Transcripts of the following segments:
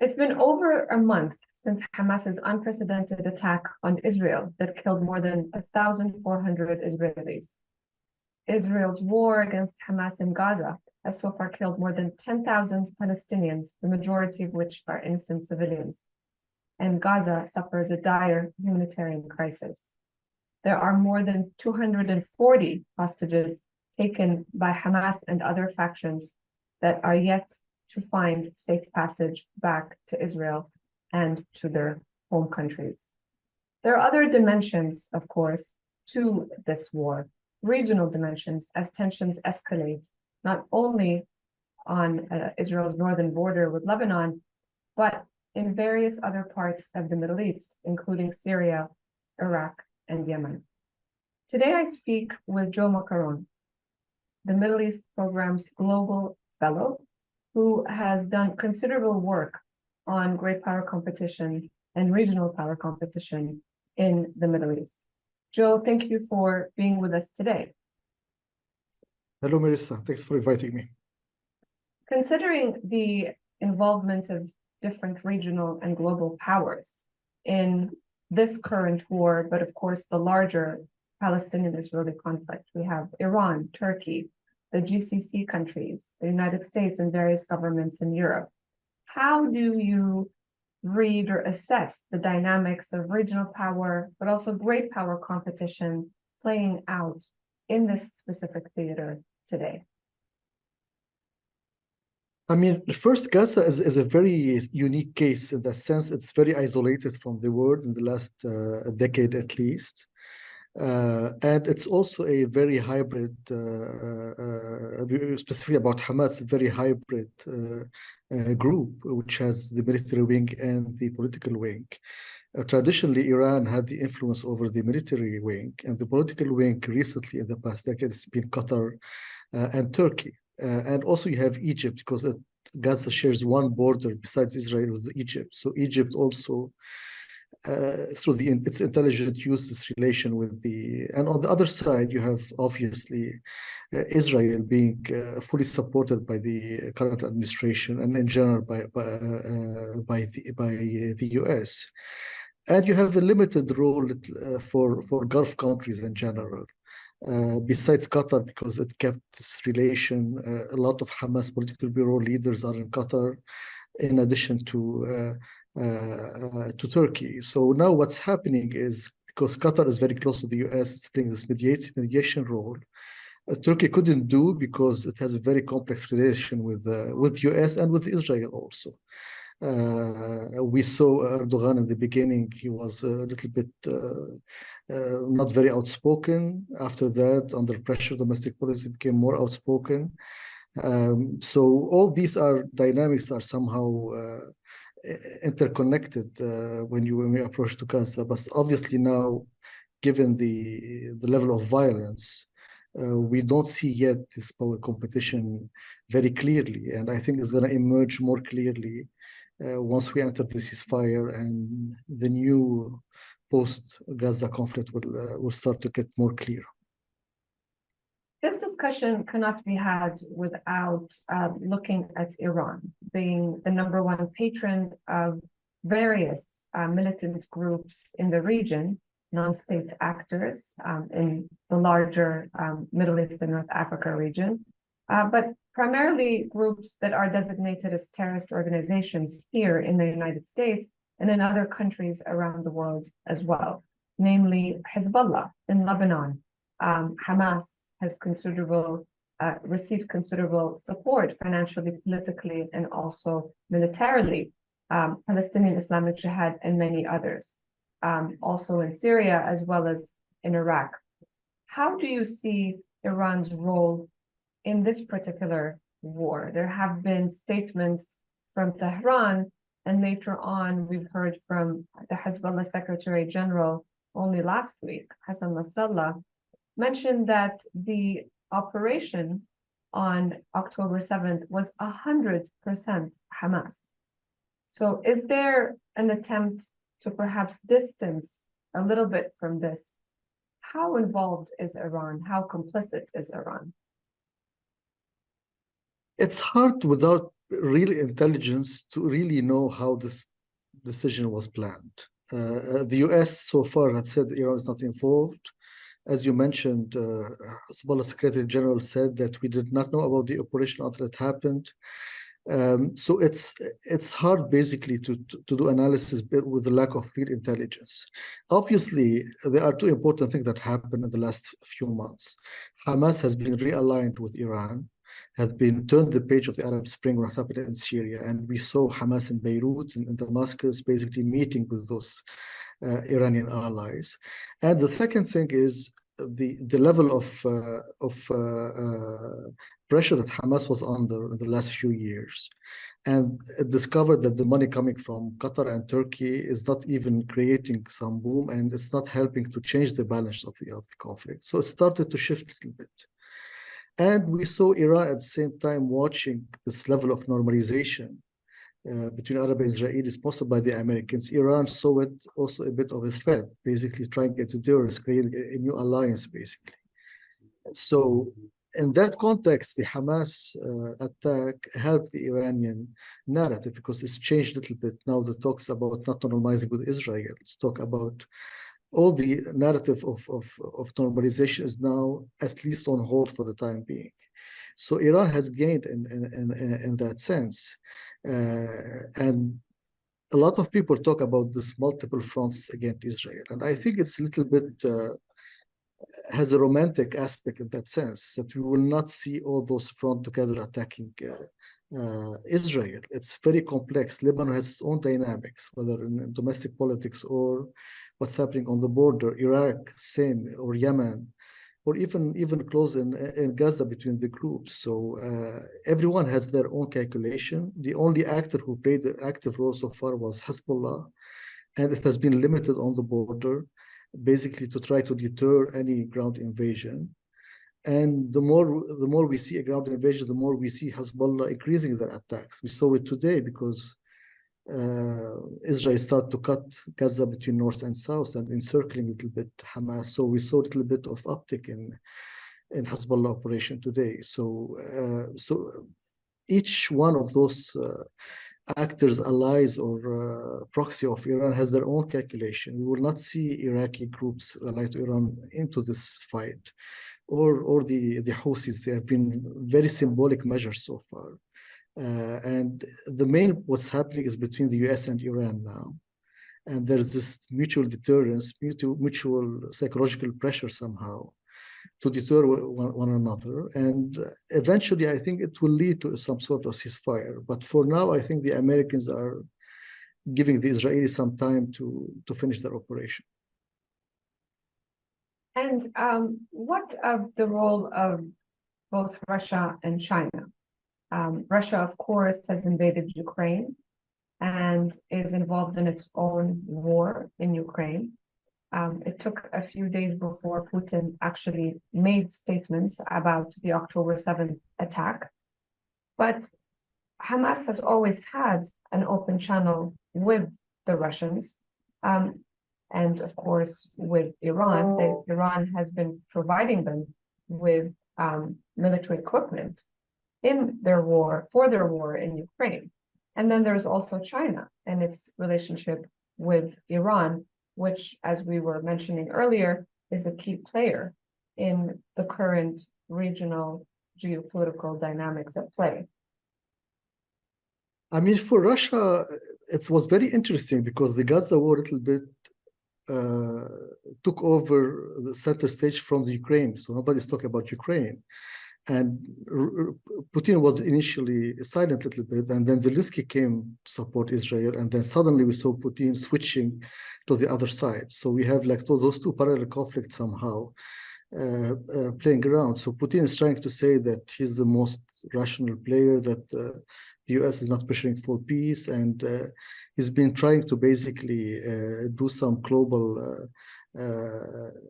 It's been over a month since Hamas's unprecedented attack on Israel that killed more than 1,400 Israelis. Israel's war against Hamas in Gaza has so far killed more than 10,000 Palestinians, the majority of which are innocent civilians. And Gaza suffers a dire humanitarian crisis. There are more than 240 hostages taken by Hamas and other factions that are yet to find safe passage back to Israel and to their home countries. There are other dimensions, of course, to this war, regional dimensions as tensions escalate, not only on Israel's northern border with Lebanon, but in various other parts of the Middle East, including Syria, Iraq, and Yemen. Today, I speak with Joe Macaron, the Middle East Program's Global Fellow, who has done considerable work on great power competition and regional power competition in the Middle East. Joe, thank you for being with us today. Hello, Marissa. Thanks for inviting me. Considering the involvement of different regional and global powers in this current war, but of course the larger Palestinian-Israeli conflict, we have Iran, Turkey, the GCC countries, the United States, and various governments in Europe. How do you read or assess the dynamics of regional power, but also great power competition playing out in this specific theater today? I mean, first, Gaza is a very unique case in the sense it's very isolated from the world in the last decade at least. And it's also a very hybrid, specifically about Hamas, a very hybrid group, which has the military wing and the political wing. Traditionally, Iran had the influence over the military wing, and the political wing recently in the past decade has been Qatar and Turkey. And also you have Egypt, because Gaza shares one border besides Israel with Egypt. So Egypt also through its intelligent use this relation with and on the other side you have obviously Israel being fully supported by the current administration and in general by the US, and you have a limited role for Gulf countries in general. Besides Qatar, because it kept this relation, a lot of Hamas political bureau leaders are in Qatar, in addition to Turkey. So now what's happening is, because Qatar is very close to the US, it's playing this mediation role. Turkey couldn't do because it has a very complex relation with US and with Israel also. We saw Erdogan in the beginning, he was a little bit not very outspoken. After that, under pressure, domestic policy became more outspoken. So all these dynamics are somehow interconnected when we approach to Gaza. But obviously now, given the level of violence, we don't see yet this power competition very clearly. And I think it's going to emerge more clearly once we enter the ceasefire and the new post-Gaza conflict will start to get more clear. This discussion cannot be had without looking at Iran being the #1 patron of various militant groups in the region, non-state actors in the larger Middle East and North Africa region, but primarily groups that are designated as terrorist organizations here in the United States and in other countries around the world as well, namely Hezbollah in Lebanon. Hamas has received considerable support financially, politically, and also militarily. Palestinian Islamic Jihad and many others, also in Syria as well as in Iraq. How do you see Iran's role in this particular war? There have been statements from Tehran, and later on we've heard from the Hezbollah Secretary General only last week, Hassan Nasrallah, mentioned that the operation on October 7th was 100% Hamas. So is there an attempt to perhaps distance a little bit from this? How involved is Iran? How complicit is Iran? It's hard without real intelligence to really know how this decision was planned. The US so far had said Iran is not involved. As you mentioned, Hezbollah Secretary General said that we did not know about the operation until it happened. So it's hard basically to do analysis with the lack of real intelligence. Obviously, there are two important things that happened in the last few months. Hamas has been realigned with Iran, has been turned the page of the Arab Spring, what happened in Syria, and we saw Hamas in Beirut and in Damascus basically meeting with those Iranian allies. And the second thing is the level of pressure that Hamas was under in the last few years, and it discovered that the money coming from Qatar and Turkey is not even creating some boom, and it's not helping to change the balance of the conflict. So it started to shift a little bit. And we saw Iran at the same time watching this level of normalization between Arab and Israelis, sponsored by the Americans. Iran saw it also a bit of a threat, basically trying to terrorists, creating a new alliance, basically. So in that context, the Hamas attack helped the Iranian narrative because it's changed a little bit. Now the talks about not normalizing with Israel. Let's talk about all the narrative of normalization is now at least on hold for the time being. So Iran has gained in that sense. And a lot of people talk about this multiple fronts against Israel. And I think it's a little bit, has a romantic aspect in that sense, that we will not see all those fronts together attacking Israel. It's very complex. Lebanon has its own dynamics, whether in domestic politics or what's happening on the border, Iraq, same, or Yemen, or even close in Gaza between the groups. So everyone has their own calculation. The only actor who played the active role so far was Hezbollah, and it has been limited on the border, basically to try to deter any ground invasion. And the more we see a ground invasion, the more we see Hezbollah increasing their attacks. We saw it today because Israel started to cut Gaza between north and south and encircling a little bit Hamas. So we saw a little bit of uptick in Hezbollah operation today. So each one of those actors, allies, or proxy of Iran has their own calculation. We will not see Iraqi groups allied to Iran into this fight, or the Houthis. They have been very symbolic measures so far. And the main what's happening is between the US and Iran now. And there's this mutual deterrence, mutual psychological pressure somehow to deter one another. And eventually, I think it will lead to some sort of ceasefire. But for now, I think the Americans are giving the Israelis some time to finish their operation. And what of the role of both Russia and China? Russia, of course, has invaded Ukraine and is involved in its own war in Ukraine. It took a few days before Putin actually made statements about the October 7th attack. But Hamas has always had an open channel with the Russians. And of course, with Iran, Iran has been providing them with military equipment in their war, for their war in Ukraine. And then there's also China and its relationship with Iran, which, as we were mentioning earlier, is a key player in the current regional geopolitical dynamics at play. I mean, for Russia, it was very interesting because the Gaza war a little bit took over the center stage from the Ukraine. So nobody's talking about Ukraine. And Putin was initially silent a little bit, and then Zelensky came to support Israel, and then suddenly we saw Putin switching to the other side. So we have like those two parallel conflicts somehow playing around. So Putin is trying to say that he's the most rational player, that the US is not pushing for peace, and he's been trying to basically do some global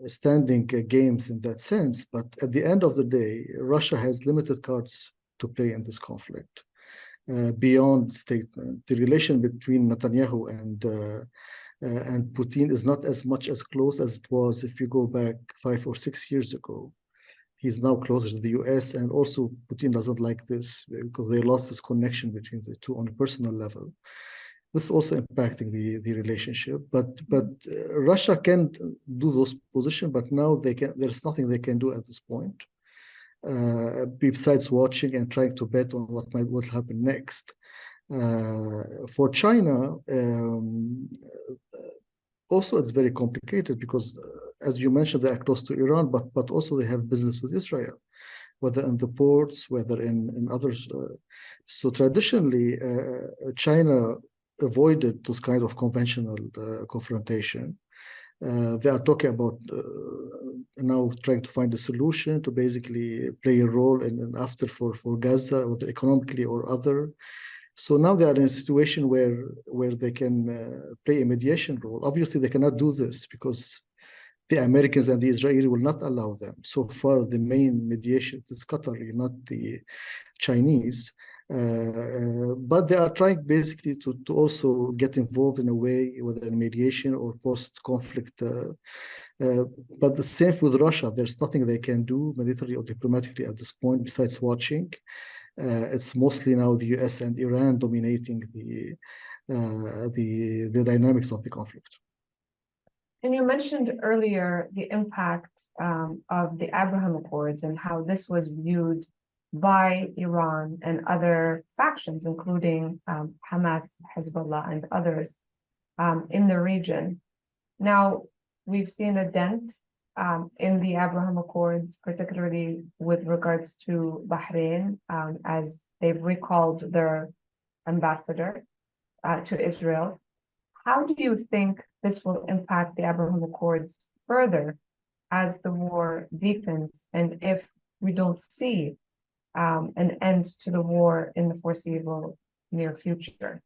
standing games in that sense. But at the end of the day, Russia has limited cards to play in this conflict beyond statement. The relation between Netanyahu and Putin is not as much as close as it was if you go back 5 or 6 years ago. he's now closer to the US, and also Putin doesn't like this because they lost this connection between the two on a personal level. This is also impacting the relationship, but Russia can do those positions, but now there's nothing they can do at this point, besides watching and trying to bet on what will happen next. For China, also it's very complicated because, as you mentioned, they are close to Iran, but also they have business with Israel, whether in the ports, whether in others. So traditionally, China avoided this kind of conventional confrontation. They are talking about now trying to find a solution to basically play a role in after for Gaza, whether economically or other. So now they are in a situation where they can play a mediation role. Obviously, they cannot do this because the Americans and the Israelis will not allow them. So far, the main mediation is Qatari, not the Chinese. But they are trying basically to also get involved in a way, whether in mediation or post-conflict. But the same with Russia. There's nothing they can do militarily or diplomatically at this point besides watching. It's mostly now the US and Iran dominating the dynamics of the conflict. And you mentioned earlier the impact of the Abraham Accords and how this was viewed by Iran and other factions, including Hamas, Hezbollah, and others in the region. Now, we've seen a dent in the Abraham Accords, particularly with regards to Bahrain, as they've recalled their ambassador to Israel. How do you think this will impact the Abraham Accords further as the war deepens, and if we don't see an end to the war in the foreseeable near future?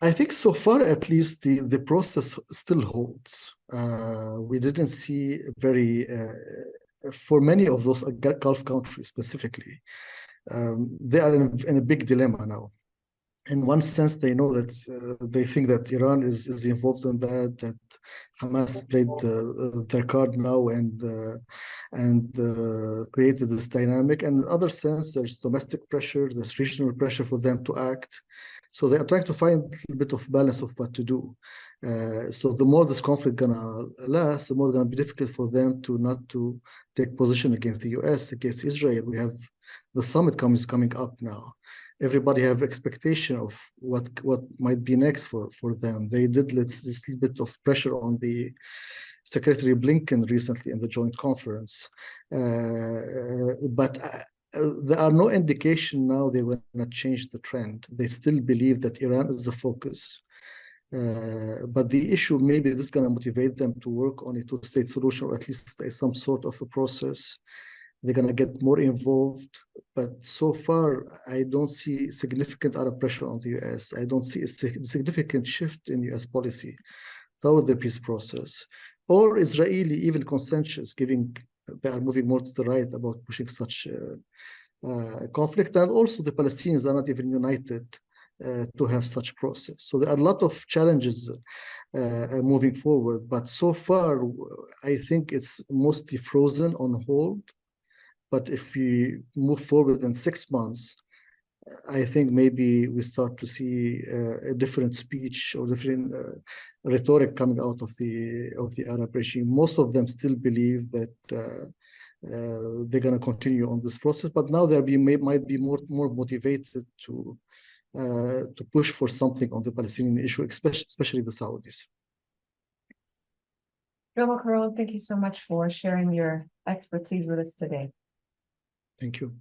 I think so far, at least, the process still holds. We didn't see for many of those Gulf countries specifically, they are in a big dilemma now. In one sense, they know that they think that Iran is involved in that Hamas played their card now and created this dynamic. And in the other sense, there's domestic pressure, there's regional pressure for them to act. So they are trying to find a little bit of balance of what to do. So the more this conflict gonna last, the more it's gonna be difficult for them not to take position against the US, against Israel. We have the summit coming up now. Everybody have expectation of what might be next for them. They did this little bit of pressure on the Secretary Blinken recently in the joint conference, but there are no indication now they will not change the trend. They still believe that Iran is the focus. But the issue, maybe this is going to motivate them to work on a two-state solution, or at least some sort of a process. They're going to get more involved. But so far, I don't see significant Arab pressure on the US. I don't see a significant shift in US policy toward the peace process, or Israeli even consensus, they are moving more to the right about pushing such conflict. And also the Palestinians are not even united to have such process. So there are a lot of challenges moving forward. But so far, I think it's mostly frozen on hold. But if we move forward in 6 months, I think maybe we start to see a different speech or different rhetoric coming out of the Arab regime. Most of them still believe that they're going to continue on this process, but now might be more motivated to push for something on the Palestinian issue, especially the Saudis. Joe Macaron, thank you so much for sharing your expertise with us today. Thank you.